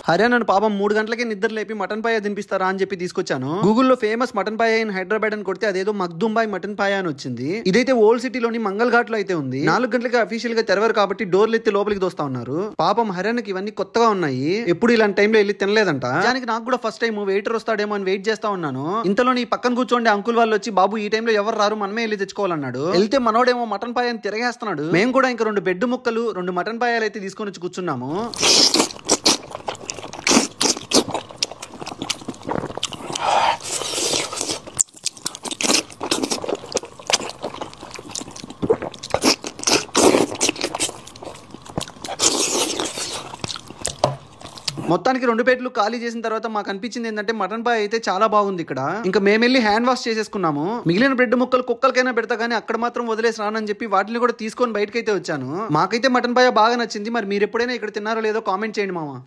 హర్యానా పాపం 3 గంటలకే నిద్ర లేపి మటన్ పాయ తినిపిస్తారా అని చెప్పి తీసుకొచ్చాను. గూగుల్లో famous mutton paya in Hyderabad అని కొడితే అదేదో మగ్దుంబాయ్ మటన్ పాయ అని వచ్చింది. ఇదైతే ఓల్డ్ సిటీలోని మంగళ్ ఘాట్ లో అయితే ఉంది. 4 గంటలకి అఫీషియల్ గా తెరవారు కాబట్టి డోర్లు ఎత్తి లోపలికి దోస్తా ఉన్నారు. పాపం హర్యానాకి ఇవన్నీ కొత్తగా ఉన్నాయి, ఎప్పుడు ఇలాంటి టైంలో వెళ్ళి తినలేదంట. దానికి నాకు కూడా ఫస్ట్ టైం వెయిటర్ వస్తాడేమో అని వెయిట్ చేస్తా ఉన్నాను. ఇంతలో నీ పక్కన కూర్చోండి అంకుల్ వాళ్ళు వచ్చి, బాబు ఈ టైంలో ఎవరు రారు మనమే వెళ్ళి తెచ్చుకోవాలన్నాడు. వెళ్తే మనోడేమో మటన్ పాయని తిరగేస్తున్నాడు. మేము కూడా ఇంకా 2 బెడ్ ముక్కలు 2 మటన్ పాయాలు అయితే తీసుకొని వచ్చి కూర్చున్నాము. మొత్తానికి 2 ప్లేట్లు ఖాళీ చేసిన తర్వాత మాకు అనిపించింది ఏంటంటే మటన్ పాయ అయితే చాలా బాగుంది ఇక్కడ. ఇంకా మేము వెళ్ళి హ్యాండ్ వాష్ చేసేసుకున్నాము. మిగిలిన బ్రెడ్ ముక్కలు కుక్కలకైనా పెడతా కానీ అక్కడ మాత్రం వదిలేసి రానని చెప్పి వాటిని కూడా తీసుకొని బయటకైతే వచ్చాను. మాకైతే మటన్ పాయ బాగా నచ్చింది. మరి మీరు ఎప్పుడైనా ఇక్కడ తిన్నారో లేదో కామెంట్ చేయండి మామ.